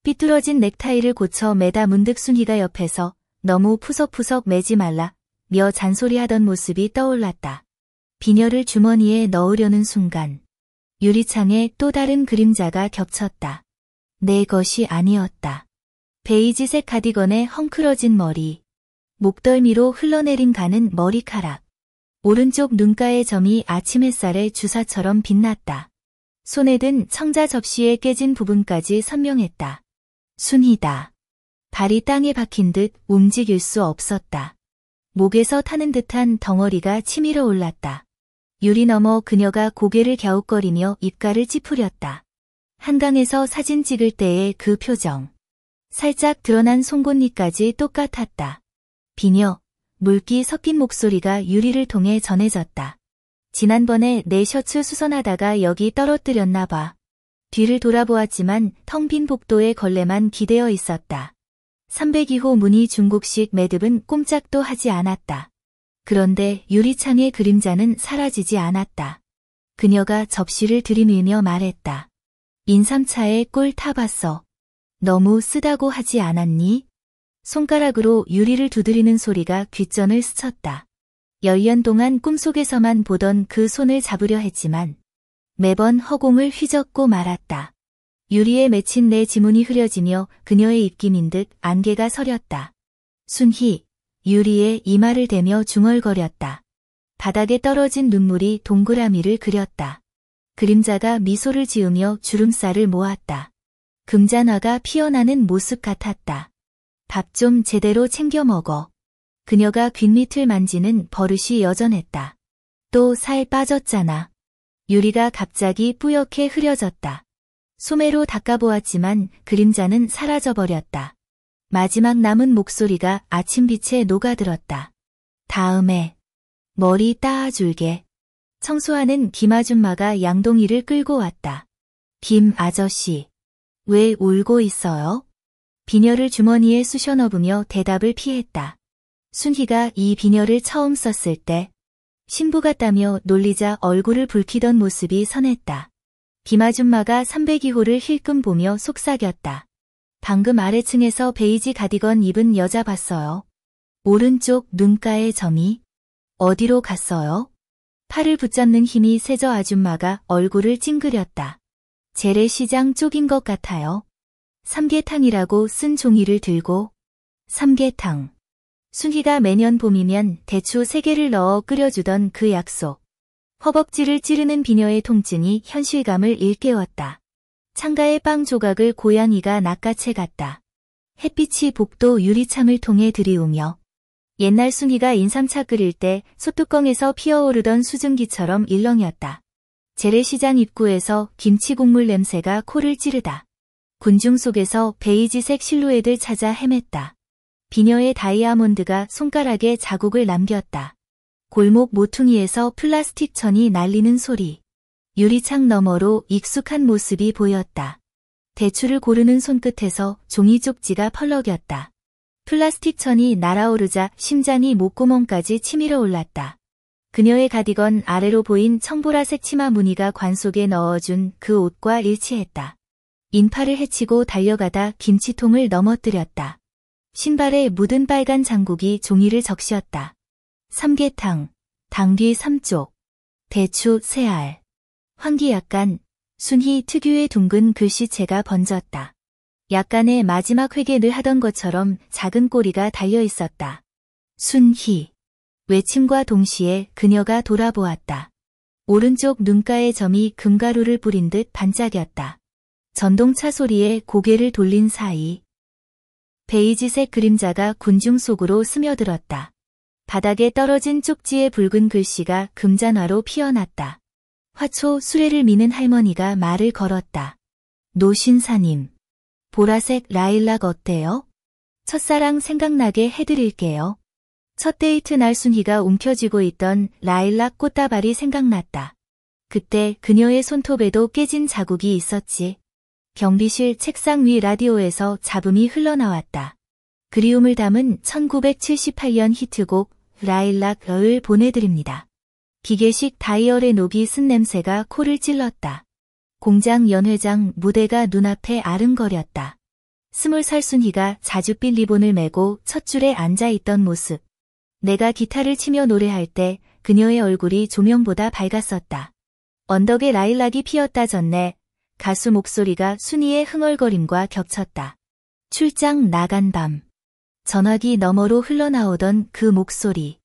삐뚤어진 넥타이를 고쳐 매다 문득 순희가 옆에서 너무 푸석푸석 매지 말라 며 잔소리하던 모습이 떠올랐다. 비녀를 주머니에 넣으려는 순간 유리창에 또 다른 그림자가 겹쳤다. 내 것이 아니었다. 베이지색 가디건에 헝클어진 머리, 목덜미로 흘러내린 가는 머리카락, 오른쪽 눈가의 점이 아침 햇살의 주사처럼 빛났다. 손에 든 청자 접시의 깨진 부분까지 선명했다. 순희다. 발이 땅에 박힌 듯 움직일 수 없었다. 목에서 타는 듯한 덩어리가 치밀어 올랐다. 유리 너머 그녀가 고개를 갸웃거리며 입가를 찌푸렸다. 한강에서 사진 찍을 때의 그 표정. 살짝 드러난 송곳니까지 똑같았다. 비녀, 물기 섞인 목소리가 유리를 통해 전해졌다. 지난번에 내 셔츠 수선하다가 여기 떨어뜨렸나 봐. 뒤를 돌아보았지만 텅 빈 복도에 걸레만 기대어 있었다. 302호 무늬 중국식 매듭은 꼼짝도 하지 않았다. 그런데 유리창의 그림자는 사라지지 않았다. 그녀가 접시를 들이밀며 말했다. 인삼차에 꿀 타봤어. 너무 쓰다고 하지 않았니? 손가락으로 유리를 두드리는 소리가 귓전을 스쳤다. 10년 동안 꿈속에서만 보던 그 손을 잡으려 했지만 매번 허공을 휘젓고 말았다. 유리에 맺힌 내 지문이 흐려지며 그녀의 입김인 듯 안개가 서렸다. 순희, 유리에 이마를 대며 중얼거렸다. 바닥에 떨어진 눈물이 동그라미를 그렸다. 그림자가 미소를 지으며 주름살을 모았다. 금잔화가 피어나는 모습 같았다. 밥 좀 제대로 챙겨 먹어. 그녀가 귓밑을 만지는 버릇이 여전했다. 또 살 빠졌잖아. 유리가 갑자기 뿌옇게 흐려졌다. 소매로 닦아보았지만 그림자는 사라져버렸다. 마지막 남은 목소리가 아침빛에 녹아들었다. 다음에 머리 따아줄게. 청소하는 김 아줌마가 양동이를 끌고 왔다. 김 아저씨, 왜 울고 있어요? 비녀를 주머니에 쑤셔 넣으며 대답을 피했다. 순희가 이 비녀를 처음 썼을 때 신부 같다며 놀리자 얼굴을 붉히던 모습이 선했다. 김 아줌마가 302호를 힐끔 보며 속삭였다. 방금 아래층에서 베이지 가디건 입은 여자 봤어요. 오른쪽 눈가의 점이 어디로 갔어요? 팔을 붙잡는 힘이 세져 아줌마가 얼굴을 찡그렸다. 재래시장 쪽인 것 같아요. 삼계탕이라고 쓴 종이를 들고. 삼계탕. 순희가 매년 봄이면 대추 3개를 넣어 끓여주던 그 약속. 허벅지를 찌르는 비녀의 통증이 현실감을 일깨웠다. 창가의 빵 조각을 고양이가 낚아채 갔다. 햇빛이 복도 유리창을 통해 들이우며 옛날 순희가 인삼차 끓일 때 소뚜껑에서 피어오르던 수증기처럼 일렁였다. 재래시장 입구에서 김치 국물 냄새가 코를 찌르다. 군중 속에서 베이지색 실루엣을 찾아 헤맸다. 비녀의 다이아몬드가 손가락에 자국을 남겼다. 골목 모퉁이에서 플라스틱 천이 날리는 소리. 유리창 너머로 익숙한 모습이 보였다. 대추를 고르는 손끝에서 종이 쪽지가 펄럭였다. 플라스틱 천이 날아오르자 심장이 목구멍까지 치밀어 올랐다. 그녀의 가디건 아래로 보인 청보라색 치마 무늬가 관 속에 넣어준 그 옷과 일치했다. 인파를 헤치고 달려가다 김치통을 넘어뜨렸다. 신발에 묻은 빨간 장국이 종이를 적시었다. 삼계탕, 당 뒤 3쪽, 대추 3알. 환기 약간, 순희 특유의 둥근 글씨체가 번졌다. 약간의 마지막 회개를 하던 것처럼 작은 꼬리가 달려 있었다. 순희. 외침과 동시에 그녀가 돌아보았다. 오른쪽 눈가의 점이 금가루를 뿌린 듯 반짝였다. 전동차 소리에 고개를 돌린 사이 베이지색 그림자가 군중 속으로 스며들었다. 바닥에 떨어진 쪽지의 붉은 글씨가 금잔화로 피어났다. 화초 수레를 미는 할머니가 말을 걸었다. 노신사님, 보라색 라일락 어때요? 첫사랑 생각나게 해드릴게요. 첫 데이트 날 순희가 움켜쥐고 있던 라일락 꽃다발이 생각났다. 그때 그녀의 손톱에도 깨진 자국이 있었지. 경비실 책상 위 라디오에서 잡음이 흘러나왔다. 그리움을 담은 1978년 히트곡 라일락을 보내드립니다. 기계식 다이얼의 녹이 쓴 냄새가 코를 찔렀다. 공장 연회장 무대가 눈앞에 아른거렸다. 20살 순희가 자줏빛 리본을 메고 첫 줄에 앉아있던 모습. 내가 기타를 치며 노래할 때 그녀의 얼굴이 조명보다 밝았었다. 언덕에 라일락이 피었다 졌네. 가수 목소리가 순희의 흥얼거림과 겹쳤다. 출장 나간 밤. 전화기 너머로 흘러나오던 그 목소리.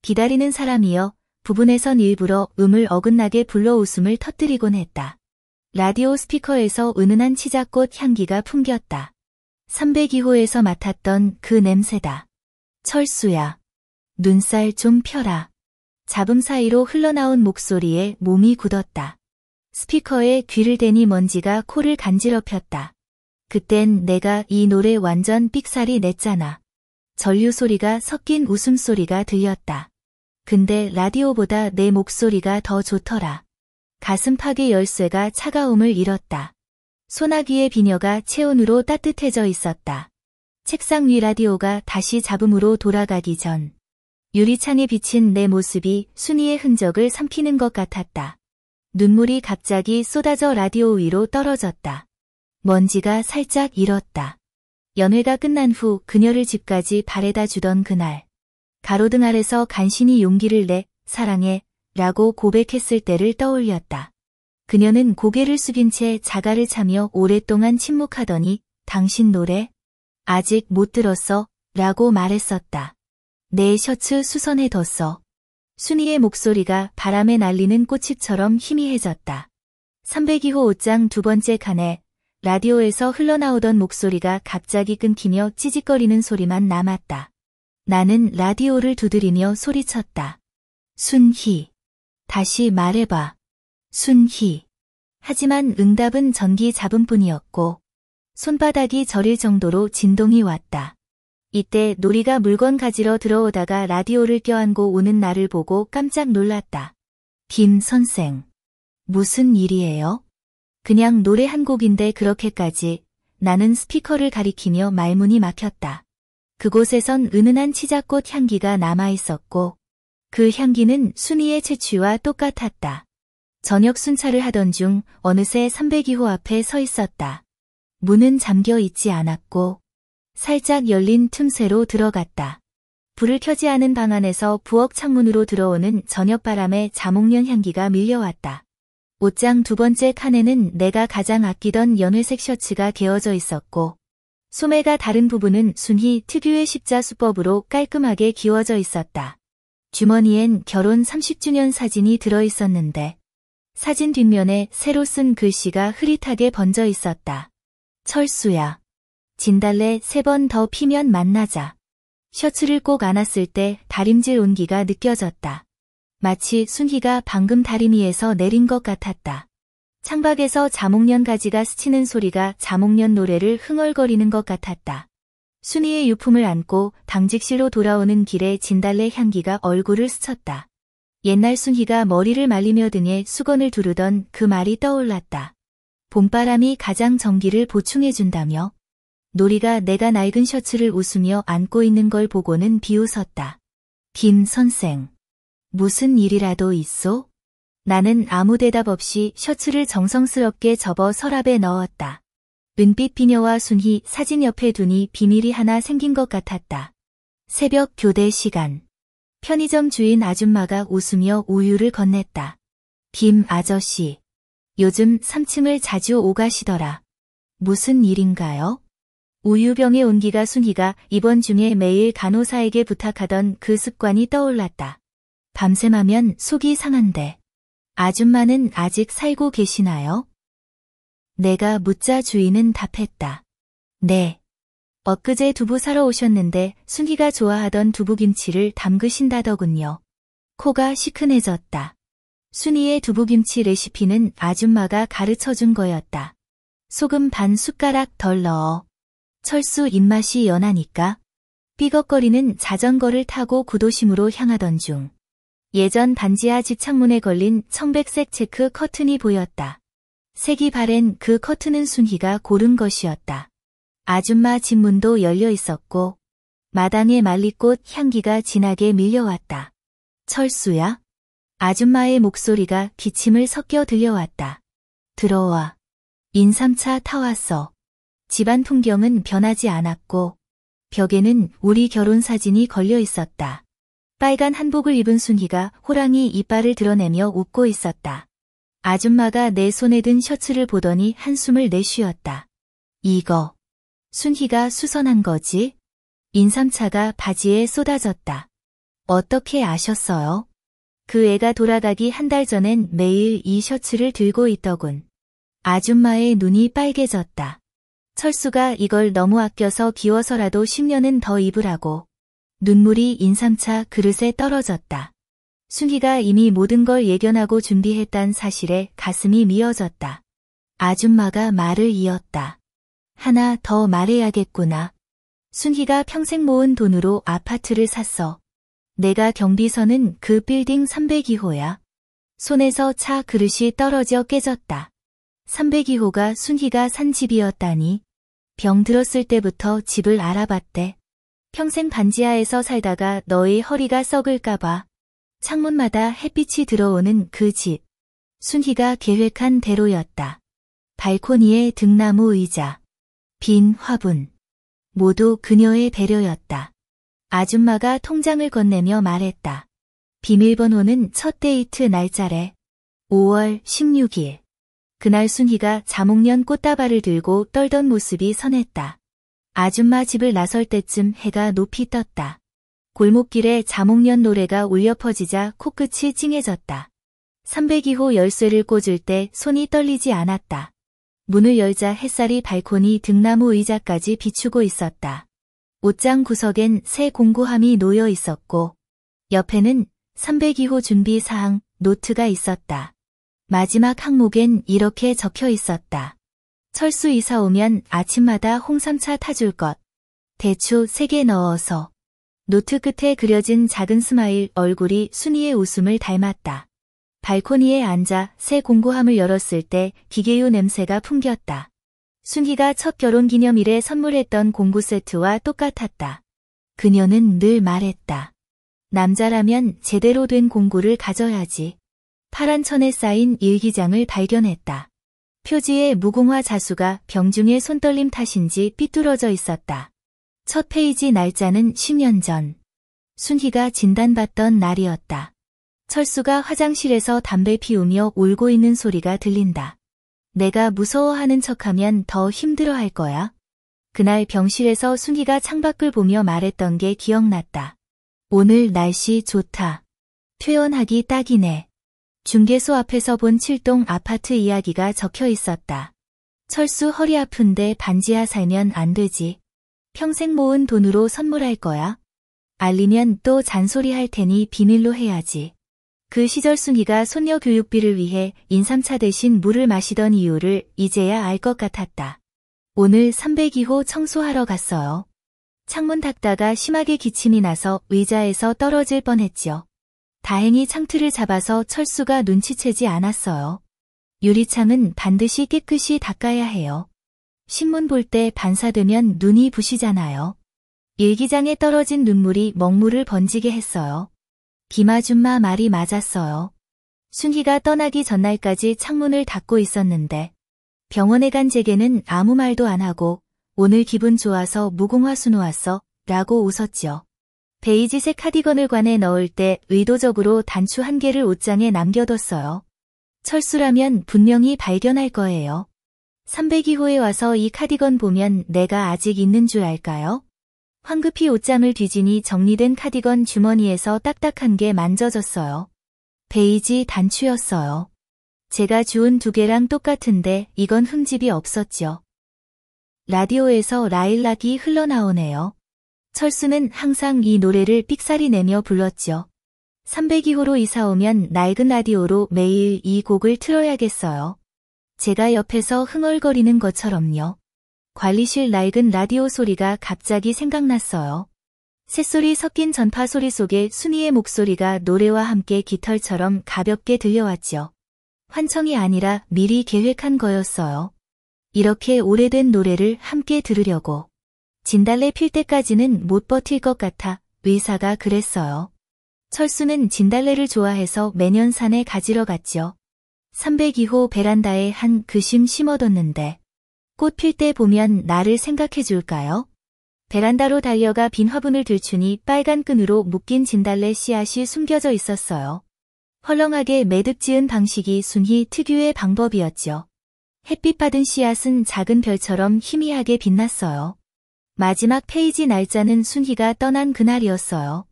기다리는 사람이여. 부분에선 일부러 음을 어긋나게 불러 웃음을 터뜨리곤 했다. 라디오 스피커에서 은은한 치자꽃 향기가 풍겼다. 302호에서 맡았던 그 냄새다. 철수야. 눈살 좀 펴라. 잡음 사이로 흘러나온 목소리에 몸이 굳었다. 스피커에 귀를 대니 먼지가 코를 간지럽혔다. 그땐 내가 이 노래 완전 삑사리 냈잖아. 전류 소리가 섞인 웃음소리가 들렸다. 근데 라디오보다 내 목소리가 더 좋더라. 가슴팍의 열쇠가 차가움을 잃었다. 소나기의 비녀가 체온으로 따뜻해져 있었다. 책상 위 라디오가 다시 잡음으로 돌아가기 전 유리창에 비친 내 모습이 순희의 흔적을 삼키는 것 같았다. 눈물이 갑자기 쏟아져 라디오 위로 떨어졌다. 먼지가 살짝 일었다. 연회가 끝난 후 그녀를 집까지 바래다 주던 그날. 가로등 아래서 간신히 용기를 내 사랑해 라고 고백했을 때를 떠올렸다. 그녀는 고개를 숙인 채 자가를 차며 오랫동안 침묵하더니 당신 노래? 아직 못 들었어 라고 말했었다. 내 셔츠 수선해뒀어. 순희의 목소리가 바람에 날리는 꽃잎처럼 희미해졌다. 302호 옷장 두 번째 칸에 라디오에서 흘러나오던 목소리가 갑자기 끊기며 찌직거리는 소리만 남았다. 나는 라디오를 두드리며 소리쳤다. 순희. 다시 말해봐. 순희. 하지만 응답은 전기 잡음뿐이었고 손바닥이 저릴 정도로 진동이 왔다. 이때 놀이가 물건 가지러 들어오다가 라디오를 껴안고 오는 나를 보고 깜짝 놀랐다. 김 선생. 무슨 일이에요? 그냥 노래 한 곡인데 그렇게까지. 나는 스피커를 가리키며 말문이 막혔다. 그곳에선 은은한 치자꽃 향기가 남아있었고 그 향기는 순희의 채취와 똑같았다. 저녁 순찰을 하던 중 어느새 302호 앞에 서 있었다. 문은 잠겨 있지 않았고 살짝 열린 틈새로 들어갔다. 불을 켜지 않은 방 안에서 부엌 창문으로 들어오는 저녁바람에 자목련 향기가 밀려왔다. 옷장 두 번째 칸에는 내가 가장 아끼던 연회색 셔츠가 개어져 있었고 소매가 다른 부분은 순희 특유의 십자 수법으로 깔끔하게 기워져 있었다. 주머니엔 결혼 30주년 사진이 들어있었는데 사진 뒷면에 새로 쓴 글씨가 흐릿하게 번져 있었다. 철수야. 진달래 3번 더 피면 만나자. 셔츠를 꼭 안았을 때 다림질 온기가 느껴졌다. 마치 순희가 방금 다리미에서 내린 것 같았다. 창밖에서 자목련 가지가 스치는 소리가 자목련 노래를 흥얼거리는 것 같았다. 순희의 유품을 안고 당직실로 돌아오는 길에 진달래 향기가 얼굴을 스쳤다. 옛날 순희가 머리를 말리며 등에 수건을 두르던 그 말이 떠올랐다. 봄바람이 가장 정기를 보충해준다며. 놀이가 내가 낡은 셔츠를 웃으며 안고 있는 걸 보고는 비웃었다. 김 선생. 무슨 일이라도 있소? 나는 아무 대답 없이 셔츠를 정성스럽게 접어 서랍에 넣었다. 은빛 비녀와 순희 사진 옆에 두니 비밀이 하나 생긴 것 같았다. 새벽 교대 시간. 편의점 주인 아줌마가 웃으며 우유를 건넸다. 김 아저씨. 요즘 3층을 자주 오가시더라. 무슨 일인가요? 우유병의 온기가 순희가 입원 중에 매일 간호사에게 부탁하던 그 습관이 떠올랐다. 밤샘하면 속이 상한데. 아줌마는 아직 살고 계시나요? 내가 묻자 주인은 답했다. 네. 엊그제 두부 사러 오셨는데 순희가 좋아하던 두부김치를 담그신다더군요. 코가 시큰해졌다. 순희의 두부김치 레시피는 아줌마가 가르쳐준 거였다. 소금 반 숟가락 덜 넣어. 철수 입맛이 연하니까. 삐걱거리는 자전거를 타고 구도심으로 향하던 중. 예전 반지하 집 창문에 걸린 청백색 체크 커튼이 보였다. 색이 바랜 그 커튼은 순희가 고른 것이었다. 아줌마 집 문도 열려 있었고 마당의 말리꽃 향기가 진하게 밀려왔다. 철수야? 아줌마의 목소리가 기침을 섞여 들려왔다. 들어와. 인삼차 타왔어. 집안 풍경은 변하지 않았고 벽에는 우리 결혼 사진이 걸려 있었다. 빨간 한복을 입은 순희가 호랑이 이빨을 드러내며 웃고 있었다. 아줌마가 내 손에 든 셔츠를 보더니 한숨을 내쉬었다. 이거 순희가 수선한 거지? 인삼차가 바지에 쏟아졌다. 어떻게 아셨어요? 그 애가 돌아가기 한 달 전엔 매일 이 셔츠를 들고 있더군. 아줌마의 눈이 빨개졌다. 철수가 이걸 너무 아껴서 기워서라도 10년은 더 입으라고. 눈물이 인삼차 그릇에 떨어졌다. 순희가 이미 모든 걸 예견하고 준비했단 사실에 가슴이 미어졌다. 아줌마가 말을 이었다. 하나 더 말해야겠구나. 순희가 평생 모은 돈으로 아파트를 샀어. 내가 경비서는 그 빌딩 302호야. 손에서 차 그릇이 떨어져 깨졌다. 302호가 순희가 산 집이었다니. 병 들었을 때부터 집을 알아봤대. 평생 반지하에서 살다가 너의 허리가 썩을까봐. 창문마다 햇빛이 들어오는 그 집. 순희가 계획한 대로였다. 발코니에 등나무 의자, 빈 화분. 모두 그녀의 배려였다. 아줌마가 통장을 건네며 말했다. 비밀번호는 첫 데이트 날짜래. 5월 16일. 그날 순희가 자목련 꽃다발을 들고 떨던 모습이 선했다. 아줌마 집을 나설 때쯤 해가 높이 떴다. 골목길에 자목련 노래가 울려 퍼지자 코끝이 찡해졌다. 302호 열쇠를 꽂을 때 손이 떨리지 않았다. 문을 열자 햇살이 발코니 등나무 의자까지 비추고 있었다. 옷장 구석엔 새 공구함이 놓여 있었고 옆에는 302호 준비 사항 노트가 있었다. 마지막 항목엔 이렇게 적혀 있었다. 철수 이사 오면 아침마다 홍삼차 타줄 것. 대추 3개 넣어서. 노트 끝에 그려진 작은 스마일 얼굴이 순희의 웃음을 닮았다. 발코니에 앉아 새 공구함을 열었을 때 기계유 냄새가 풍겼다. 순희가 첫 결혼기념일에 선물했던 공구 세트와 똑같았다. 그녀는 늘 말했다. 남자라면 제대로 된 공구를 가져야지. 파란 천에 쌓인 일기장을 발견했다. 표지에 무궁화 자수가 병중의 손떨림 탓인지 삐뚤어져 있었다. 첫 페이지 날짜는 10년 전. 순희가 진단받던 날이었다. 철수가 화장실에서 담배 피우며 울고 있는 소리가 들린다. 내가 무서워하는 척하면 더 힘들어할 거야. 그날 병실에서 순희가 창밖을 보며 말했던 게 기억났다. 오늘 날씨 좋다. 퇴원하기 딱이네. 중개소 앞에서 본 7동 아파트 이야기가 적혀 있었다. 철수 허리 아픈데 반지하 살면 안 되지. 평생 모은 돈으로 선물할 거야. 알리면 또 잔소리할 테니 비밀로 해야지. 그 시절 순희가 손녀 교육비를 위해 인삼차 대신 물을 마시던 이유를 이제야 알 것 같았다. 오늘 302호 청소하러 갔어요. 창문 닦다가 심하게 기침이 나서 의자에서 떨어질 뻔했지요. 다행히 창틀을 잡아서 철수가 눈치채지 않았어요. 유리창은 반드시 깨끗이 닦아야 해요. 신문 볼 때 반사되면 눈이 부시잖아요. 일기장에 떨어진 눈물이 먹물을 번지게 했어요. 김아줌마 말이 맞았어요. 순희가 떠나기 전날까지 창문을 닫고 있었는데 병원에 간 제게는 아무 말도 안 하고 오늘 기분 좋아서 무궁화 순 왔어 라고 웃었지요. 베이지색 카디건을 관에 넣을 때 의도적으로 단추 1개를 옷장에 남겨뒀어요. 철수라면 분명히 발견할 거예요. 302호에 와서 이 카디건 보면 내가 아직 있는 줄 알까요? 황급히 옷장을 뒤지니 정리된 카디건 주머니에서 딱딱한 게 만져졌어요. 베이지 단추였어요. 제가 주운 2개랑 똑같은데 이건 흠집이 없었죠. 라디오에서 라일락이 흘러나오네요. 철수는 항상 이 노래를 삑사리 내며 불렀죠. 302호로 이사 오면 낡은 라디오로 매일 이 곡을 틀어야겠어요. 제가 옆에서 흥얼거리는 것처럼요. 관리실 낡은 라디오 소리가 갑자기 생각났어요. 새소리 섞인 전파 소리 속에 순희의 목소리가 노래와 함께 깃털처럼 가볍게 들려왔죠. 환청이 아니라 미리 계획한 거였어요. 이렇게 오래된 노래를 함께 들으려고. 진달래 필 때까지는 못 버틸 것 같아 의사가 그랬어요. 철수는 진달래를 좋아해서 매년 산에 가지러 갔죠. 302호 베란다에 한 그심 심어뒀는데 꽃 필 때 보면 나를 생각해 줄까요? 베란다로 달려가 빈 화분을 들추니 빨간 끈으로 묶인 진달래 씨앗이 숨겨져 있었어요. 헐렁하게 매듭 지은 방식이 순희 특유의 방법이었죠. 햇빛 받은 씨앗은 작은 별처럼 희미하게 빛났어요. 마지막 페이지 날짜는 순희가 떠난 그날이었어요.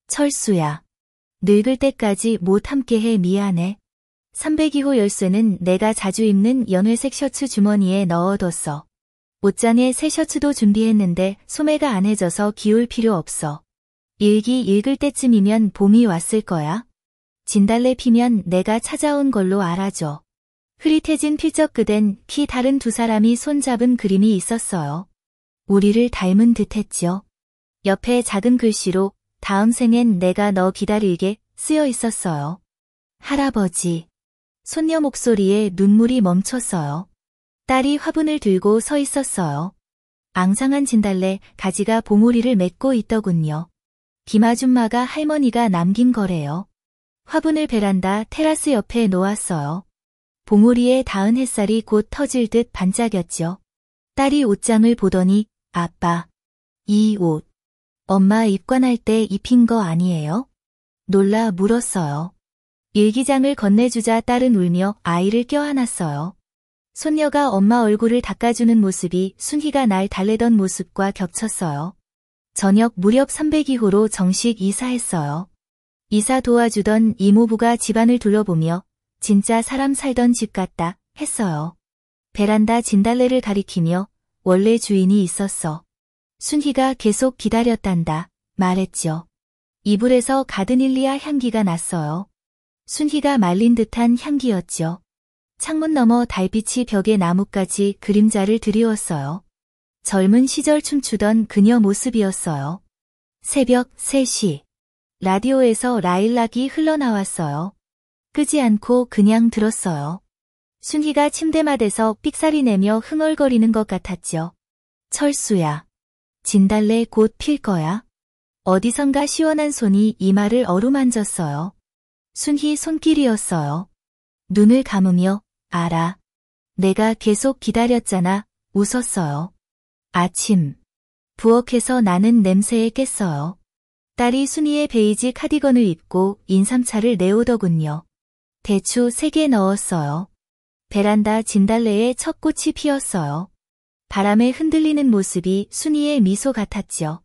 철수야. 늙을 때까지 못 함께해 미안해. 302호 열쇠는 내가 자주 입는 연회색 셔츠 주머니에 넣어뒀어. 옷장에 새 셔츠도 준비했는데 소매가 안 해져서 기울 필요 없어. 일기 읽을 때쯤이면 봄이 왔을 거야. 진달래 피면 내가 찾아온 걸로 알아줘. 흐릿해진 필적 끝엔 키 다른 두 사람이 손잡은 그림이 있었어요. 우리를 닮은 듯했죠. 옆에 작은 글씨로 다음 생엔 내가 너 기다릴게 쓰여 있었어요. 할아버지. 손녀 목소리에 눈물이 멈췄어요. 딸이 화분을 들고 서 있었어요. 앙상한 진달래 가지가 봉우리를 맺고 있더군요. 김아줌마가 할머니가 남긴 거래요. 화분을 베란다 테라스 옆에 놓았어요. 봉우리에 닿은 햇살이 곧 터질 듯 반짝였죠. 딸이 옷장을 보더니 아빠, 이 옷 엄마 입관할 때 입힌 거 아니에요? 놀라 물었어요. 일기장을 건네주자 딸은 울며 아이를 껴안았어요. 손녀가 엄마 얼굴을 닦아주는 모습이 순희가 날 달래던 모습과 겹쳤어요. 저녁 무렵 302호로 정식 이사했어요. 이사 도와주던 이모부가 집안을 둘러보며 진짜 사람 살던 집 같다 했어요. 베란다 진달래를 가리키며 원래 주인이 있었어. 순희가 계속 기다렸단다 말했죠. 이불에서 가드닐리아 향기가 났어요. 순희가 말린 듯한 향기였죠. 창문 너머 달빛이 벽에 나뭇가지 그림자를 드리웠어요. 젊은 시절 춤추던 그녀 모습이었어요. 새벽 3시. 라디오에서 라일락이 흘러나왔어요. 끄지 않고 그냥 들었어요. 순희가 침대맡에서 삑사리 내며 흥얼거리는 것 같았죠. 철수야. 진달래 곧 필 거야. 어디선가 시원한 손이 이마를 어루만졌어요. 순희 손길이었어요. 눈을 감으며 알아. 내가 계속 기다렸잖아. 웃었어요. 아침. 부엌에서 나는 냄새에 깼어요. 딸이 순희의 베이지 카디건을 입고 인삼차를 내오더군요. 대추 3개 넣었어요. 베란다 진달래에 첫 꽃이 피었어요. 바람에 흔들리는 모습이 순희의 미소 같았죠.